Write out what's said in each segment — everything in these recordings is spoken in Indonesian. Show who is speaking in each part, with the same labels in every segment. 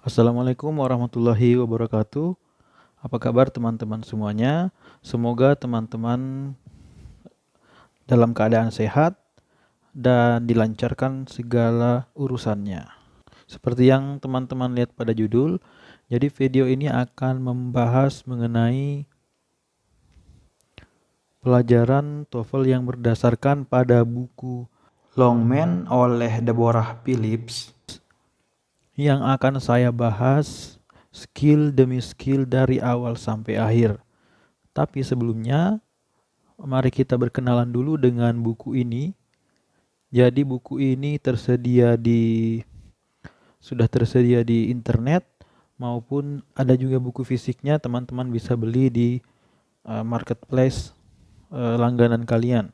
Speaker 1: Assalamualaikum warahmatullahi wabarakatuh. Apa kabar teman-teman semuanya? Semoga teman-teman dalam keadaan sehat dan dilancarkan segala urusannya. Seperti yang teman-teman lihat pada judul, jadi video ini akan membahas mengenai pelajaran TOEFL yang berdasarkan pada buku Longman oleh Deborah Phillips, yang akan saya bahas skill demi skill dari awal sampai akhir. Tapi sebelumnya, mari kita berkenalan dulu dengan buku ini. Jadi buku ini sudah tersedia di internet, maupun ada juga buku fisiknya, teman-teman bisa beli di marketplace langganan kalian.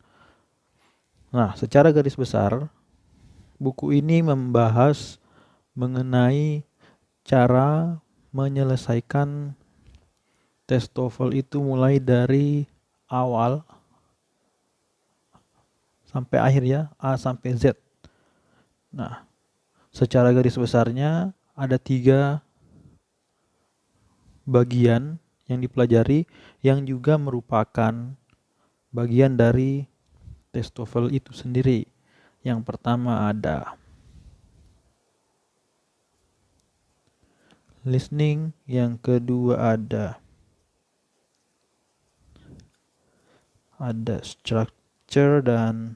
Speaker 1: Nah, secara garis besar, buku ini membahas mengenai cara menyelesaikan tes TOEFL itu mulai dari awal sampai akhir ya, A sampai Z. Nah, secara garis besarnya ada 3 bagian yang dipelajari yang juga merupakan bagian dari tes TOEFL itu sendiri. Yang pertama ada listening, yang kedua ada structure dan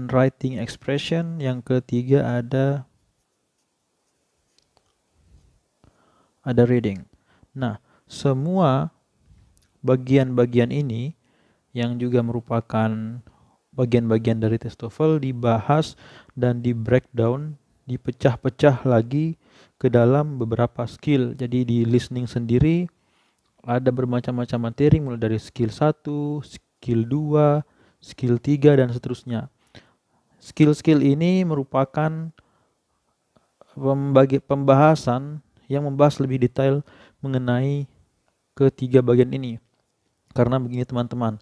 Speaker 1: writing expression, yang ketiga ada reading. Nah, semua bagian-bagian ini yang juga merupakan bagian-bagian dari tes TOEFL dibahas dan di breakdown, dipecah-pecah lagi ke dalam beberapa skill. Jadi di listening sendiri ada bermacam-macam materi, mulai dari skill 1, skill 2, skill 3, dan seterusnya. Skill-skill ini merupakan pembahasan yang membahas lebih detail mengenai ketiga bagian ini. Karena begini teman-teman,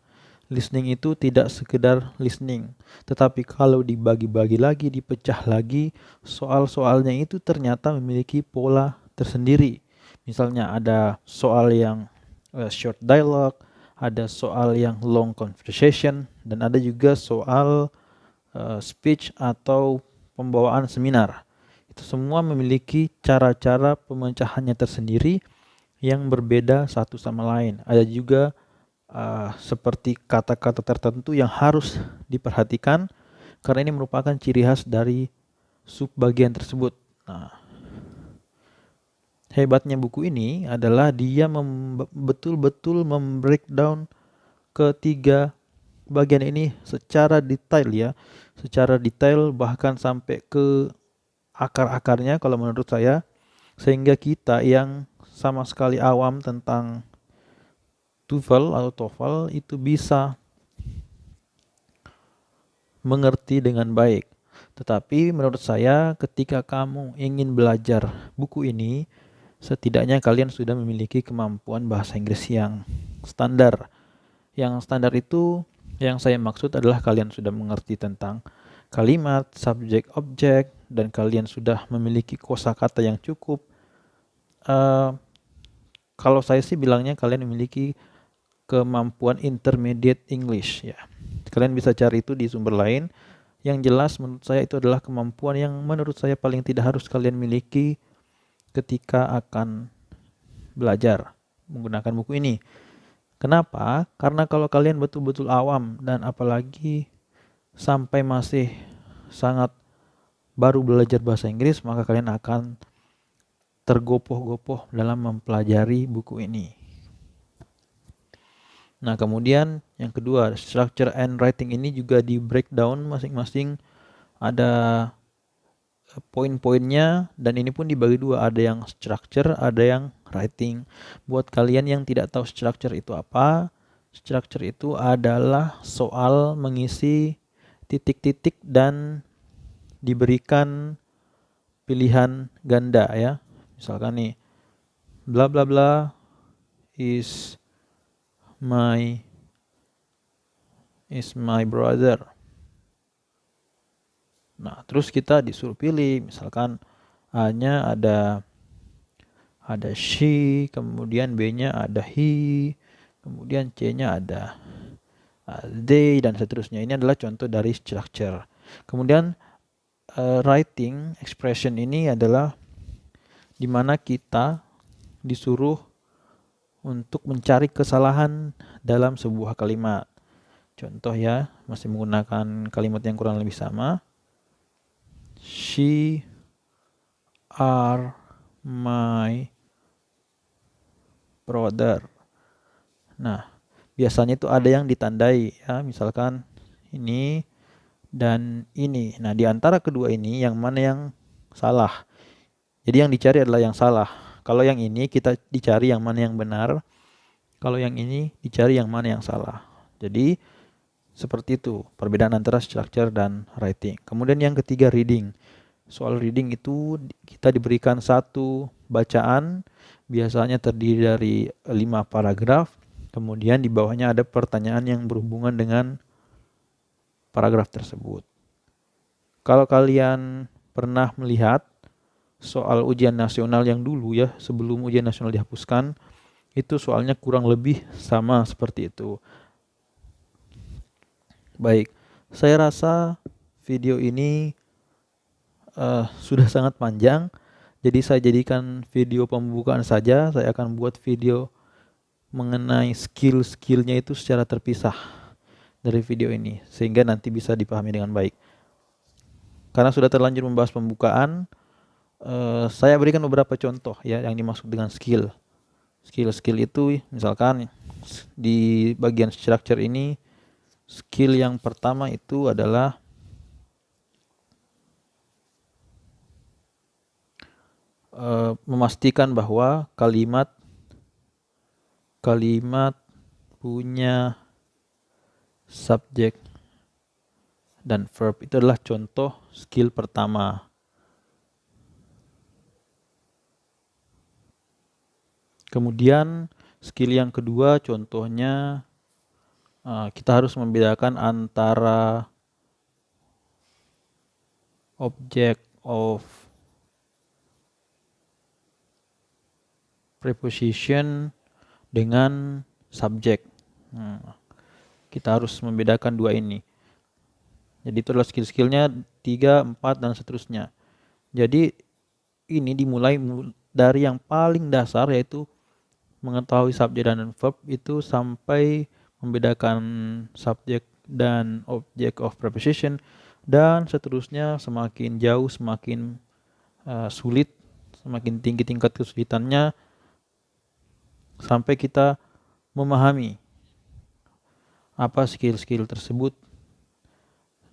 Speaker 1: listening itu tidak sekedar listening, tetapi kalau dibagi-bagi lagi, dipecah lagi, soal-soalnya itu ternyata memiliki pola tersendiri. Misalnya ada soal yang short dialogue, ada soal yang long conversation, dan ada juga soal speech atau pembawaan seminar. Itu semua memiliki cara-cara pemecahannya tersendiri yang berbeda satu sama lain. Ada juga seperti kata-kata tertentu yang harus diperhatikan karena ini merupakan ciri khas dari subbagian tersebut. Nah, hebatnya buku ini adalah dia betul-betul membreakdown ketiga bagian ini secara detail ya, secara detail bahkan sampai ke akar-akarnya kalau menurut saya, sehingga kita yang sama sekali awam tentang TOEFL atau TOEFL itu bisa mengerti dengan baik. Tetapi menurut saya ketika kamu ingin belajar buku ini, setidaknya kalian sudah memiliki kemampuan bahasa Inggris yang standar. Yang standar itu yang saya maksud adalah kalian sudah mengerti tentang kalimat, subjek, objek, dan kalian sudah memiliki kosakata yang cukup. Kalau saya sih bilangnya kalian memiliki kemampuan intermediate English ya. Kalian bisa cari itu di sumber lain. Yang jelas menurut saya itu adalah kemampuan yang menurut saya paling tidak harus kalian miliki ketika akan belajar menggunakan buku ini. Kenapa? Karena kalau kalian betul-betul awam dan apalagi sampai masih sangat baru belajar bahasa Inggris, maka kalian akan tergopoh-gopoh dalam mempelajari buku ini. Nah, kemudian yang kedua, structure and writing ini juga di breakdown masing-masing, ada poin-poinnya, dan ini pun dibagi dua, ada yang structure, ada yang writing. Buat kalian yang tidak tahu structure itu apa, structure itu adalah soal mengisi titik-titik dan diberikan pilihan ganda ya. Misalkan nih, bla bla bla is my brother. Nah, terus kita disuruh pilih, misalkan A-nya ada she, kemudian B-nya ada he, kemudian C-nya ada they, dan seterusnya. Ini adalah contoh dari structure. Kemudian writing expression ini adalah dimana kita disuruh untuk mencari kesalahan dalam sebuah kalimat. Contoh ya, masih menggunakan kalimat yang kurang lebih sama. She are my brother. Nah, biasanya itu ada yang ditandai ya, misalkan ini dan ini. Nah, di antara kedua ini yang mana yang salah? Jadi yang dicari adalah yang salah. Kalau yang ini kita dicari yang mana yang benar. Kalau yang ini dicari yang mana yang salah. Jadi seperti itu perbedaan antara structure dan writing. Kemudian yang ketiga, reading. Soal reading itu kita diberikan satu bacaan, biasanya terdiri dari 5 paragraf. Kemudian di bawahnya ada pertanyaan yang berhubungan dengan paragraf tersebut. Kalau kalian pernah melihat soal ujian nasional yang dulu ya, sebelum ujian nasional dihapuskan, itu soalnya kurang lebih sama seperti itu. Baik, saya rasa video ini sudah sangat panjang, jadi saya jadikan video pembukaan saja. Saya akan buat video mengenai skill-skillnya itu secara terpisah dari video ini, sehingga nanti bisa dipahami dengan baik. Karena sudah terlanjur membahas pembukaan, saya berikan beberapa contoh ya yang dimaksud dengan skill. Skill itu misalkan di bagian structure ini, skill yang pertama itu adalah memastikan bahwa kalimat punya subjek dan verb. Itu adalah contoh skill pertama. Kemudian skill yang kedua contohnya kita harus membedakan antara object of preposition dengan subjek. Kita harus membedakan dua ini. Jadi itu adalah skill-skillnya 3, 4, dan seterusnya. Jadi ini dimulai dari yang paling dasar, yaitu mengetahui subjek dan verb itu sampai membedakan subjek dan object of preposition, dan seterusnya semakin jauh semakin sulit, semakin tinggi tingkat kesulitannya sampai kita memahami apa skill-skill tersebut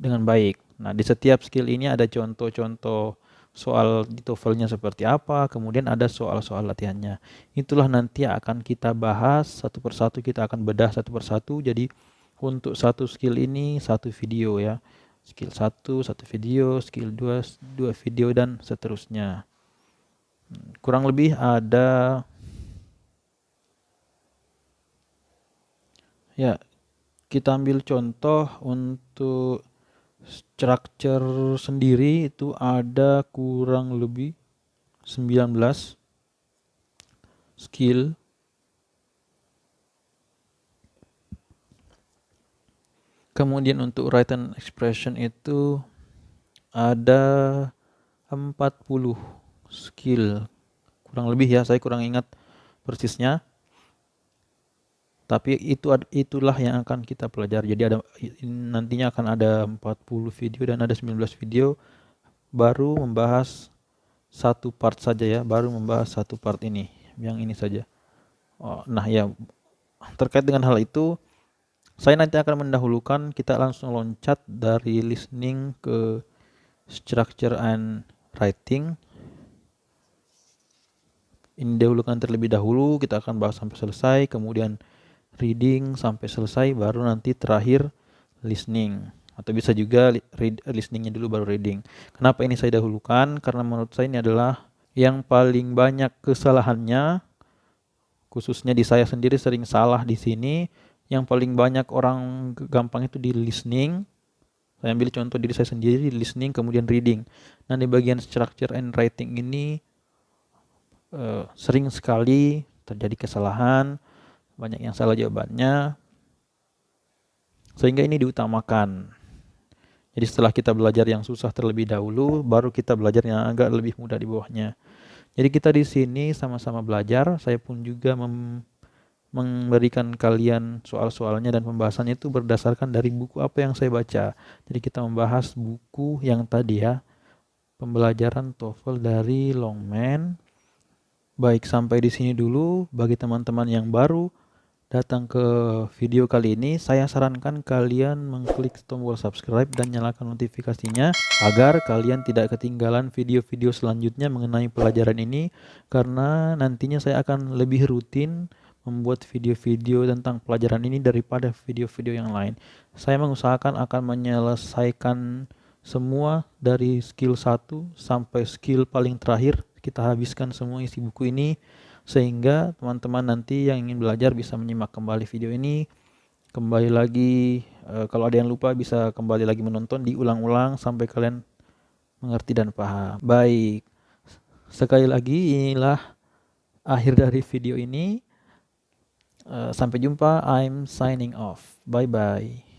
Speaker 1: dengan baik. Nah, di setiap skill ini ada contoh-contoh soal di TOEFL-nya seperti apa, kemudian ada soal-soal latihannya. Itulah nanti akan kita bahas satu persatu, kita akan bedah satu persatu. Jadi untuk satu skill ini satu video ya. Skill 1 satu video, skill 2 2 video, dan seterusnya. Kurang lebih ada ya, kita ambil contoh untuk structure sendiri itu ada kurang lebih 19 skill. Kemudian untuk written expression itu ada 40 skill. Kurang lebih ya, saya kurang ingat persisnya. Tapi itulah yang akan kita pelajari. Jadi nantinya akan ada 40 video dan ada 19 video. Baru membahas satu part saja ya, baru membahas satu part ini, yang ini saja. Nah ya, terkait dengan hal itu, saya nanti akan mendahulukan, kita langsung loncat dari listening ke structure and writing. Ini dahulukan terlebih dahulu, kita akan bahas sampai selesai, kemudian reading sampai selesai, baru nanti terakhir listening. Atau bisa juga listeningnya dulu baru reading. Kenapa ini saya dahulukan? Karena menurut saya ini adalah yang paling banyak kesalahannya khususnya di saya sendiri sering salah di sini. Yang paling banyak orang gampang itu di listening. Saya ambil contoh diri saya sendiri, listening kemudian reading. Nah, di bagian structure and writing ini sering sekali terjadi kesalahan, banyak yang salah jawabannya, sehingga ini diutamakan. Jadi setelah kita belajar yang susah terlebih dahulu, baru kita belajar yang agak lebih mudah di bawahnya. Jadi kita di sini sama-sama belajar. Saya pun juga memberikan kalian soal-soalnya dan pembahasannya itu berdasarkan dari buku apa yang saya baca. Jadi kita membahas buku yang tadi ya, pembelajaran TOEFL dari Longman. Baik, sampai di sini dulu. Bagi teman-teman yang baru datang ke video kali ini, saya sarankan kalian mengklik tombol subscribe dan nyalakan notifikasinya agar kalian tidak ketinggalan video-video selanjutnya mengenai pelajaran ini, karena nantinya saya akan lebih rutin membuat video-video tentang pelajaran ini daripada video-video yang lain. Saya mengusahakan akan menyelesaikan semua dari skill 1 sampai skill paling terakhir. Kita habiskan semua isi buku ini sehingga teman-teman nanti yang ingin belajar bisa menyimak kembali video ini, kembali lagi, kalau ada yang lupa bisa kembali lagi menonton, diulang-ulang sampai kalian mengerti dan paham. Baik, sekali lagi inilah akhir dari video ini. Sampai jumpa, I'm signing off. Bye bye.